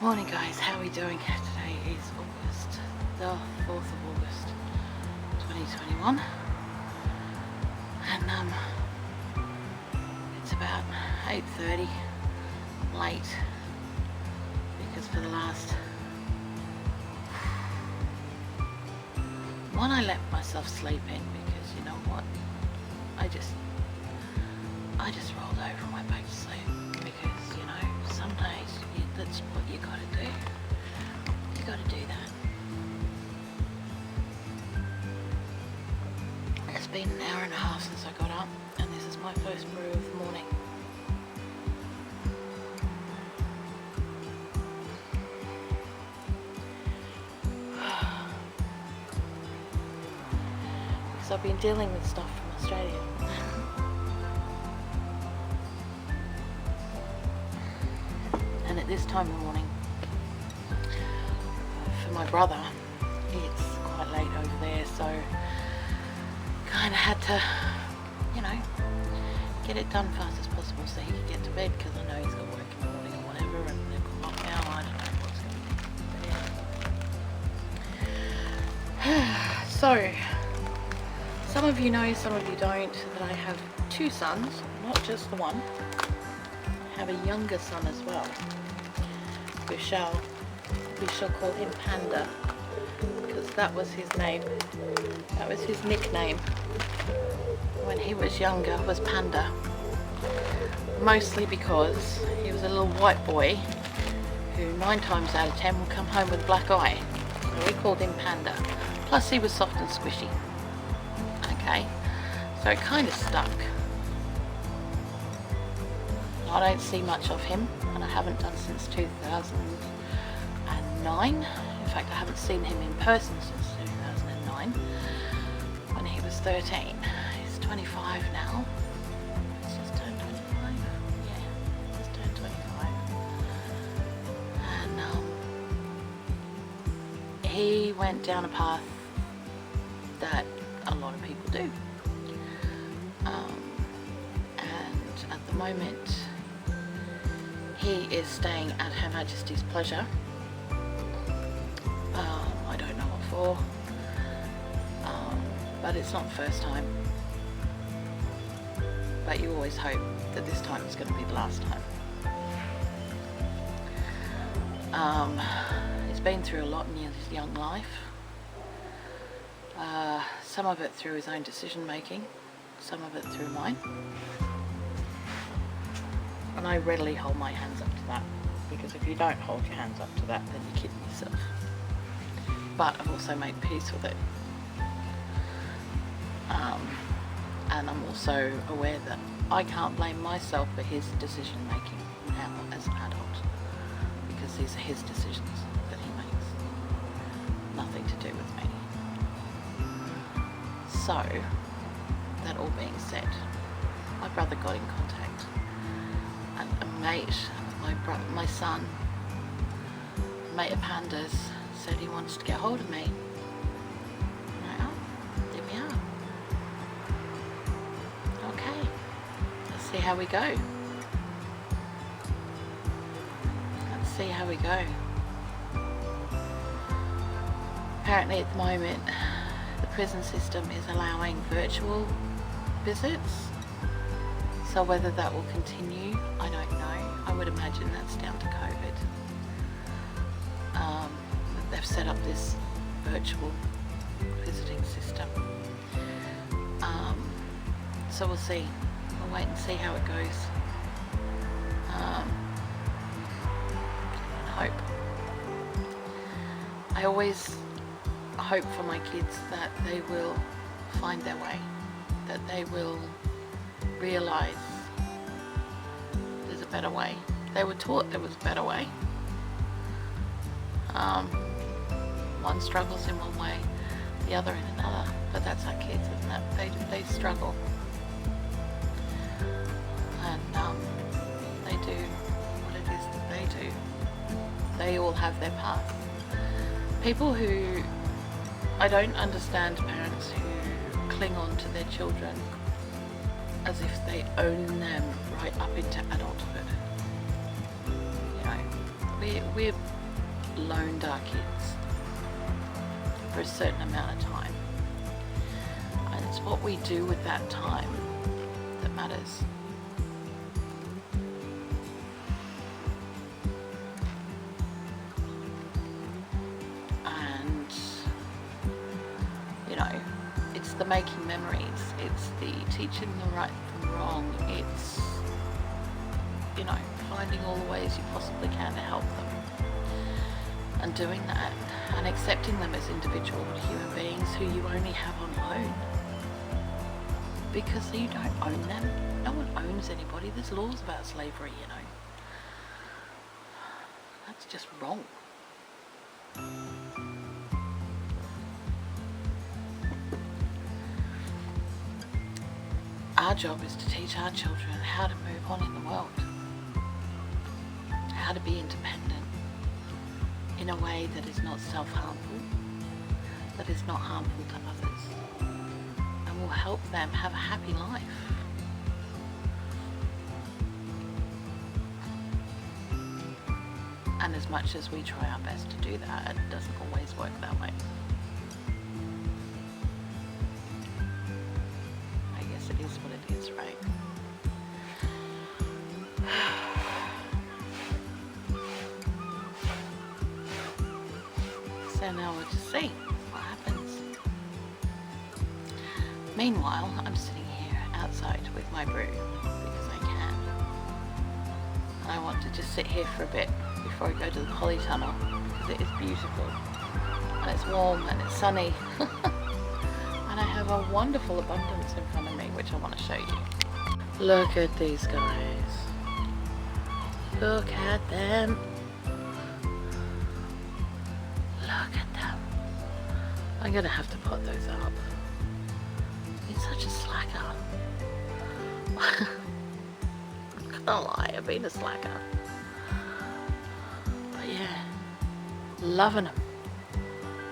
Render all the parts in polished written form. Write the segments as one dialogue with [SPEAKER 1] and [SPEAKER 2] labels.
[SPEAKER 1] Morning guys, how are we doing? Today is August, the 4th of August 2021 and it's about 8:30. I'm late because for the last one I let myself sleep in because you know what, I just rolled over and went back to sleep because you know some days that's what you gotta do. You gotta do that. It's been an hour and a half since I got up and this is my first brew of the morning. Because I've been dealing with stuff from Australia. And at this time of the morning, for my brother, it's quite late over there, so kind of had to, you know, get it done fast as possible so he could get to bed because I know he's got work in the morning or whatever, and they've got lockdown. I don't know what's going on. So, some of you know, some of you don't, that I have two sons, not just the one. I have a younger son as well. We shall call him Panda because that was his name. That was his nickname when he was younger, was Panda. Mostly because he was a little white boy who 9 times out of 10 would come home with a black eye. So we called him Panda. Plus he was soft and squishy. Okay, so it kind of stuck. I don't see much of him, and I haven't done since 2009. In fact, I haven't seen him in person since 2009, when he was 13. He's 25 now. He's just turned 25. Yeah, just turned 25. And he went down a path that a lot of people do. And at the moment, he is staying at Her Majesty's pleasure. I don't know what for, but it's not the first time. But you always hope that this time is going to be the last time. He's been through a lot in his young life. Some of it through his own decision making, some of it through mine. And I readily hold my hands up to that, because if you don't hold your hands up to that, then you're kidding yourself. But I've also made peace with it. And I'm also aware that I can't blame myself for his decision making now as an adult, because these are his decisions that he makes. Nothing to do with me. So, that all being said, my brother got in contact. And a mate, my son, a mate of Panda's, said he wants to get hold of me. Right, oh, there we are. Okay, let's see how we go. Let's see how we go. Apparently at the moment, the prison system is allowing virtual visits. So whether that will continue, I don't know. I would imagine that's down to COVID. They've set up this virtual visiting system. So we'll see. We'll wait and see how it goes. And hope. I always hope for my kids that they will find their way, that they will realise there's a better way. They were taught there was a better way. One struggles in one way, the other in another, but that's our kids, isn't it? They struggle, and they do what it is that they do. They all have their path. People who, I don't understand parents who cling on to their children as if they own them right up into adulthood. You know, we're loaned our kids for a certain amount of time, and it's what we do with that time that matters. And you know, it's the making memories, it's the teaching them right from wrong, it's, you know, finding all the ways you possibly can to help them, and doing that and accepting them as individual human beings who you only have on loan, because you don't own them. No one owns anybody. There's laws about slavery, you know. That's just wrong. Our job is to teach our children how to move on in the world, how to be independent in a way that is not self-harmful, that is not harmful to others, and will help them have a happy life. And as much as we try our best to do that, it doesn't always work that way. I guess it is what it is, right? So now we'll just see what happens. Meanwhile, I'm sitting here outside with my brew because I can. And I want to just sit here for a bit before I go to the Polytunnel, because it is beautiful and it's warm and it's sunny and I have a wonderful abundance in front of me which I want to show you. Look at these guys. Look at them. Look at them. I'm gonna have to pot those up. He's such a slacker. I'm not gonna lie, I've been a slacker. But yeah, loving them.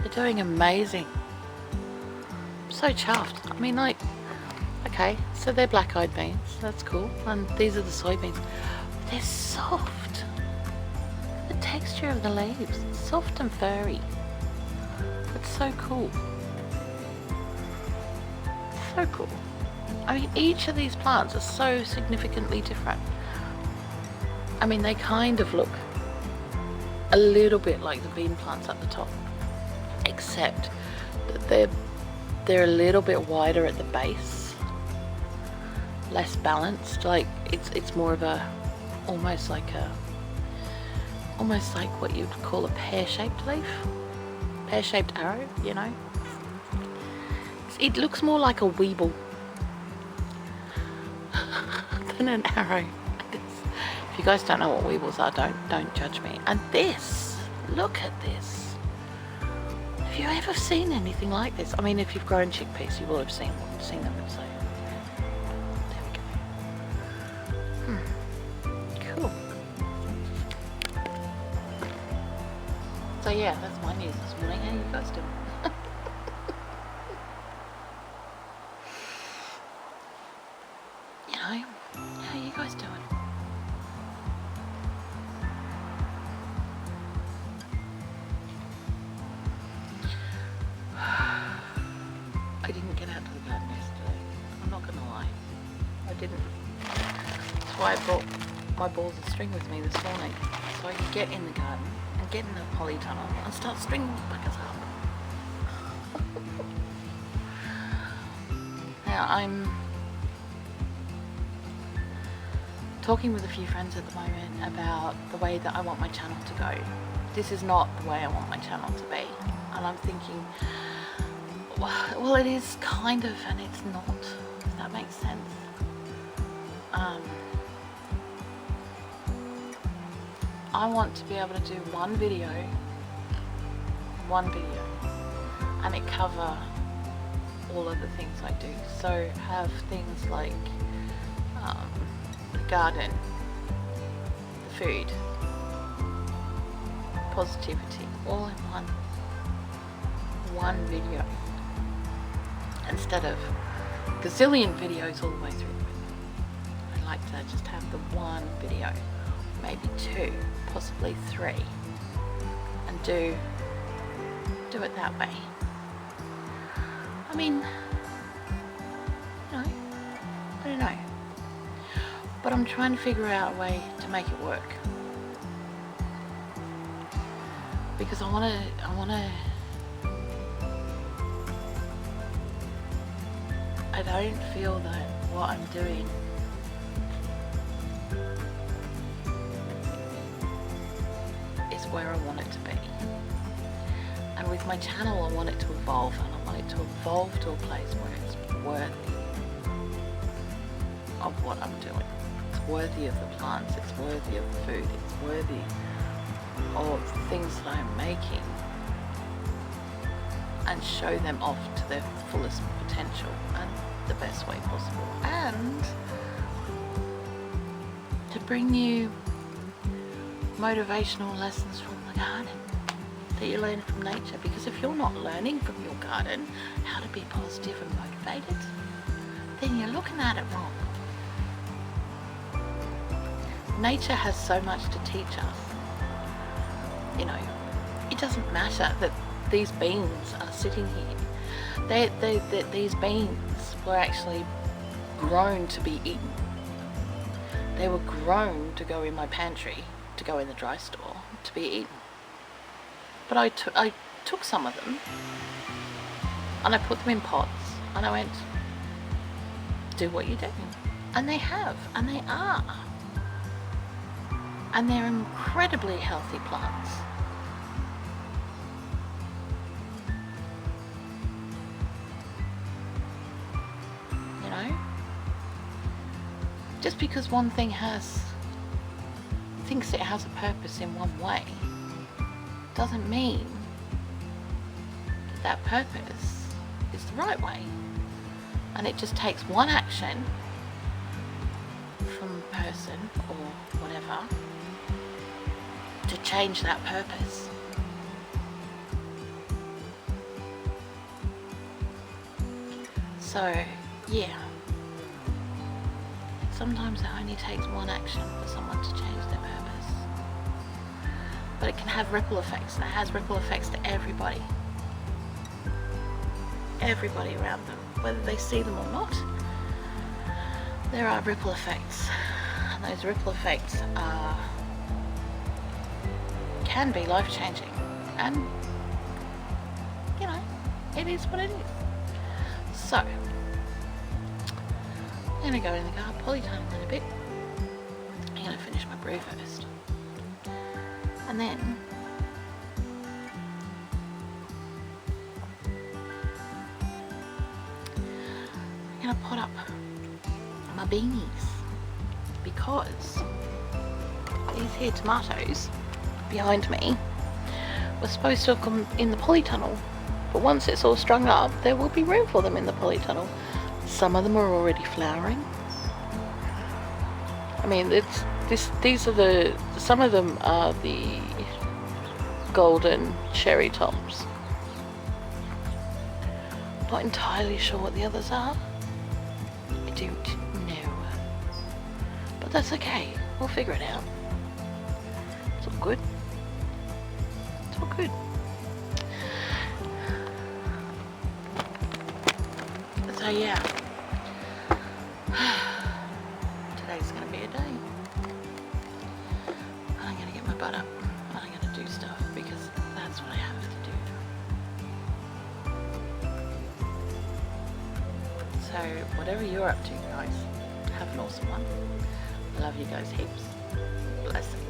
[SPEAKER 1] They're doing amazing. I'm so chuffed. I mean, like, okay, so they're black-eyed beans, that's cool. And these are the soybeans. They're soft. The texture of the leaves, soft and furry. It's so cool. So cool. I mean, each of these plants are so significantly different. I mean, they kind of look a little bit like the bean plants at the top, except that they're a little bit wider at the base, less balanced. Like it's more of a almost like what you'd call a pear-shaped leaf, pear-shaped arrow, you know. It looks more like a weeble than an arrow. If you guys don't know what weebles are, don't judge me. And this, look at this. Have you ever seen anything like this? I mean, if you've grown chickpeas, you will have seen them. So there we go. Cool. So yeah, that's my news this morning. How you guys doing? You know, how you guys doing? I didn't get out to the garden yesterday. I'm not gonna lie. I didn't. That's why I brought my balls of string with me this morning, so I could get in the garden and get in the polytunnel and start stringing buckets up. Now I'm talking with a few friends at the moment about the way that I want my channel to go. This is not the way I want my channel to be, and I'm thinking, well, it is kind of, and it's not, if that makes sense. I want to be able to do one video, and it cover all of the things I do. So have things like the garden, the food, positivity, all in one video, instead of gazillion videos all the way through. I'd like to just have the one video, maybe two, possibly 3, and do it that way. I mean, I don't know, but I'm trying to figure out a way to make it work, because I want to I don't feel that what I'm doing is where I want it to be. And with my channel, I want it to evolve, and I want it to evolve to a place where it's worthy of what I'm doing. It's worthy of the plants, it's worthy of the food, it's worthy of the things that I'm making, and show them off to their fullest potential and the best way possible, and to bring you motivational lessons from the garden that you learn from nature. Because if you're not learning from your garden how to be positive and motivated, then you're looking at it wrong. Nature has so much to teach us. You know, it doesn't matter that these beans are sitting here. These beans were actually grown to be eaten. They were grown to go in my pantry, to go in the dry store, to be eaten. But I took some of them and I put them in pots and I went, do what you do. And they have, and they are. And they're incredibly healthy plants. You know? Just because one thing thinks it has a purpose in one way, doesn't mean that purpose is the right way. And it just takes one action from a person or whatever to change that purpose. So, yeah. Sometimes it only takes one action for someone to change their purpose. But it can have ripple effects, and it has ripple effects to everybody. Everybody around them, whether they see them or not. There are ripple effects, and those ripple effects can be life-changing, and you know, it is what it is. So I'm going to go in the garden, polytunnel in a bit. I'm going to finish my brew first, and then I'm going to pot up my beanies, because these here tomatoes behind me were supposed to have come in the polytunnel, but once it's all strung up there will be room for them in the polytunnel. Some of them are already flowering. I mean, these are some of them are the golden cherry toms. Not entirely sure what the others are. I don't know, but that's okay, we'll figure it out. It's all good. It's all good. So yeah, today's gonna be a day. I'm gonna get my butt up and I'm gonna do stuff, because that's what I have to do. So whatever you're up to, guys, have an awesome one. I love you guys heaps. Blessings.